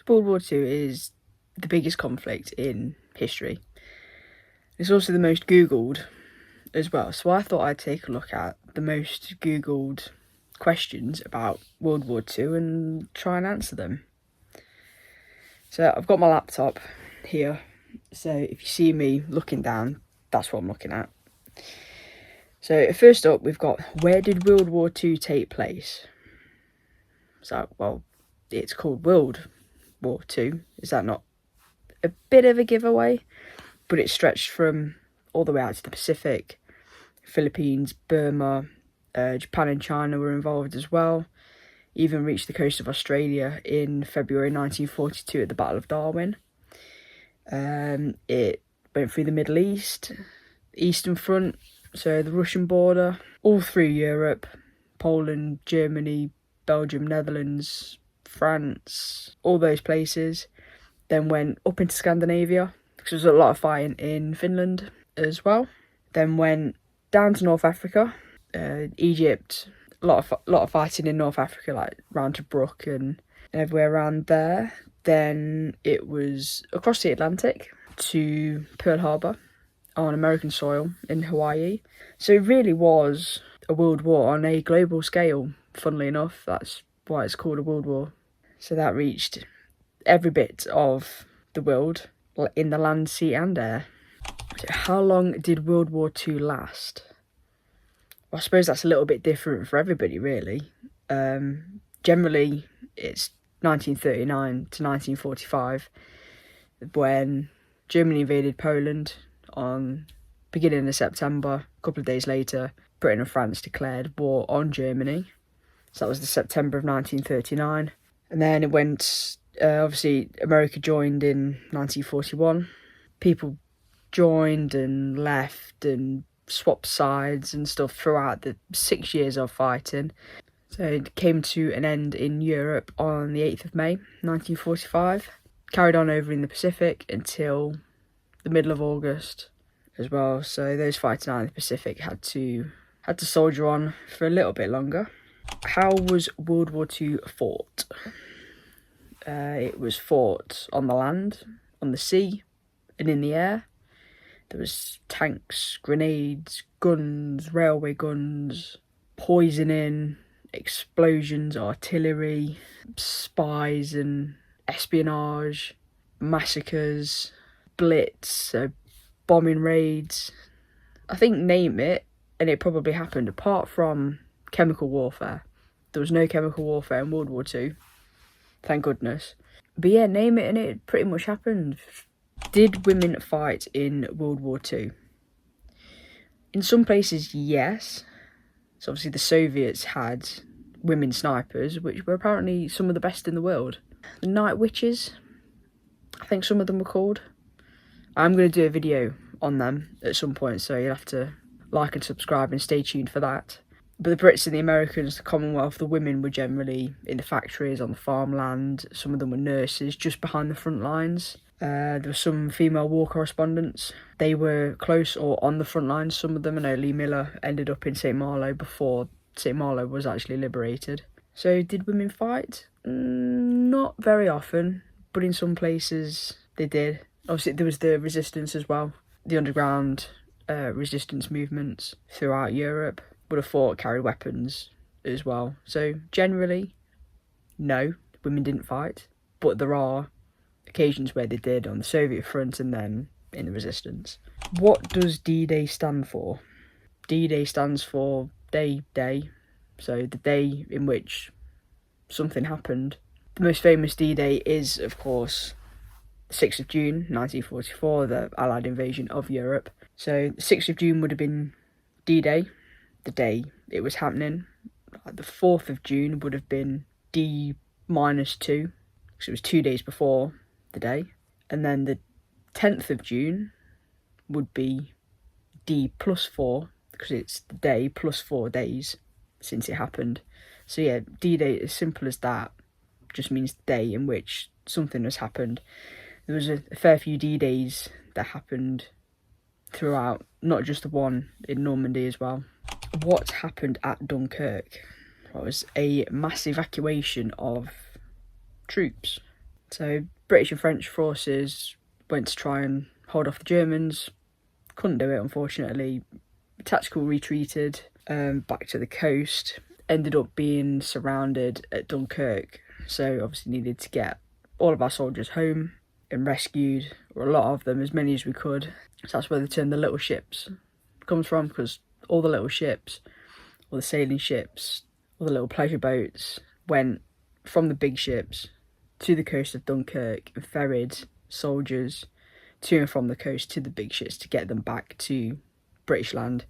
World War II is the biggest conflict in history. It's also the most Googled as well, so I thought I'd take a look at the most Googled questions about World War II and try and answer them. So I've got my laptop here, so if you see me looking down, that's what I'm looking at. So first up, we've got, where did World War II take place? So, well, it's called World War II. Is that not a bit of a giveaway? But it stretched from all the way out to the Pacific. Philippines, Burma, Japan and China were involved as well. Even reached the coast of Australia in February 1942 at the Battle of Darwin. It went through the Middle East, Eastern Front, so the Russian border, all through Europe, Poland, Germany, Belgium, Netherlands, France, all those places. Then went up into Scandinavia, because there was a lot of fighting in Finland as well. Then went down to North Africa, Egypt, a lot of fighting in North Africa, like round to Brook and everywhere around there. Then it was across the Atlantic to Pearl Harbor on American soil in Hawaii. So it really was a world war on a global scale, funnily enough. That's why it's called a world war. So that reached every bit of the world in the land, sea and air. So how long did World War II last? Well, I suppose that's a little bit different for everybody, really. Generally, it's 1939 to 1945, when Germany invaded Poland on beginning of September. A couple of days later, Britain and France declared war on Germany. So that was the September of 1939. And then it went, obviously, America joined in 1941. People joined and left and swapped sides and stuff throughout the 6 years of fighting. So it came to an end in Europe on the 8th of May 1945. Carried on over in the Pacific until the middle of August as well. So those fighting out in the Pacific had to soldier on for a little bit longer. How was World War II fought? It was fought on the land, on the sea, and in the air. There was tanks, grenades, guns, railway guns, poisoning, explosions, artillery, spies and espionage, massacres, blitz, bombing raids. I think name it, and it probably happened, apart from chemical warfare. There was no chemical warfare in World War II, thank goodness. But yeah, name it and it pretty much happened. Did women fight in World War II? In some places, yes. So obviously the Soviets had women snipers, which were apparently some of the best in the world. The Night Witches, I think some of them were called. I'm going to do a video on them at some point, so you'll have to like and subscribe and stay tuned for that. But the Brits and the Americans, the Commonwealth, the women were generally in the factories, on the farmland. Some of them were nurses, just behind the front lines. There were some female war correspondents. They were close or on the front lines, some of them. I know Lee Miller ended up in St. Malo before St. Malo was actually liberated. So did women fight? Not very often, but in some places they did. Obviously there was the resistance as well. The underground resistance movements throughout Europe would have fought, carried weapons as well. So generally, no, women didn't fight, but there are occasions where they did on the Soviet front and then in the resistance. What does D-Day stand for? D-Day stands for day, so the day in which something happened. The most famous D-Day is, of course, the 6th of June 1944, the Allied invasion of Europe. So the 6th of June would have been D-Day, the day it was happening. The 4th of June would have been D-2, because it was 2 days before the day. And then the 10th of June would be D+4, because it's the day plus 4 days since it happened. So yeah, D-Day, as simple as that, just means the day in which something has happened. There was a fair few D-Days that happened throughout, not just the one in Normandy as well. What happened at Dunkirk? Well, it was a mass evacuation of troops. So British and French forces went to try and hold off the Germans. Couldn't do it, unfortunately. Tactical retreated back to the coast. Ended up being surrounded at Dunkirk. So obviously needed to get all of our soldiers home and rescued, or a lot of them, as many as we could. So that's where the term the little ships comes from, because all the little ships, all the sailing ships, all the little pleasure boats went from the big ships to the coast of Dunkirk and ferried soldiers to and from the coast to the big ships to get them back to British land.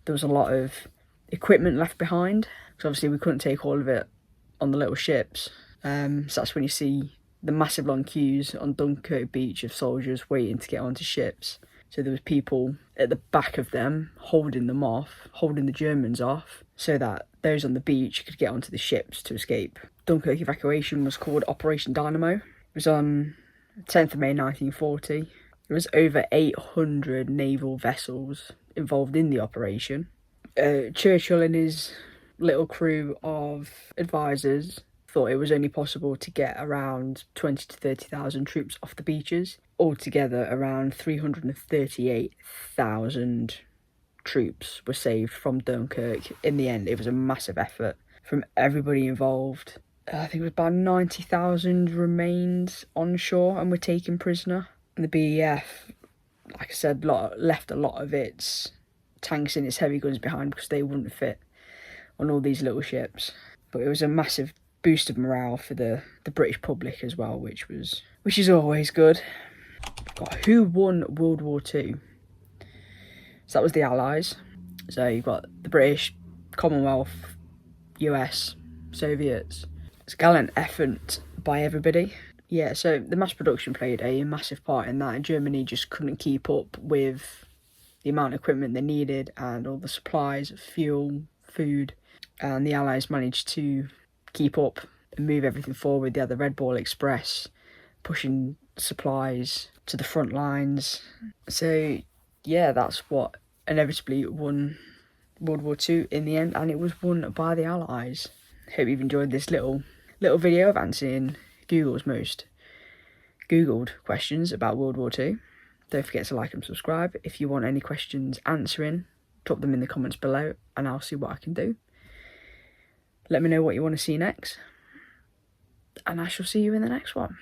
There was a lot of equipment left behind, because obviously we couldn't take all of it on the little ships. So that's when you see the massive long queues on Dunkirk beach of soldiers waiting to get onto ships. So there was people at the back of them holding them off, holding the Germans off, so that those on the beach could get onto the ships to escape. Dunkirk evacuation was called Operation Dynamo. It was on 10th of May 1940. There was over 800 naval vessels involved in the operation. Churchill and his little crew of advisors thought it was only possible to get around 20 to 30,000 troops off the beaches. Altogether, around 338,000 troops were saved from Dunkirk. In the end, it was a massive effort from everybody involved. I think it was about 90,000 remained onshore and were taken prisoner. And the BEF, like I said, left a lot of its tanks and its heavy guns behind because they wouldn't fit on all these little ships. But it was a massive boost of morale for the British public as well, which is always good. Got who won World War II? So that was the Allies. So you've got the British, Commonwealth, US, Soviets. It's a gallant effort by everybody. Yeah, so the mass production played a massive part in that, and Germany just couldn't keep up with the amount of equipment they needed and all the supplies of fuel, food, and the Allies managed to keep up and move everything forward. They had the Red Ball Express pushing supplies to the front lines. So yeah, that's what inevitably won World War II in the end, and it was won by the Allies. Hope you've enjoyed this little video of answering Google's most Googled questions about World War II. Don't forget to like and subscribe. If you want any questions answering, drop them in the comments below and I'll see what I can do. Let me know what you want to see next, and I shall see you in the next one.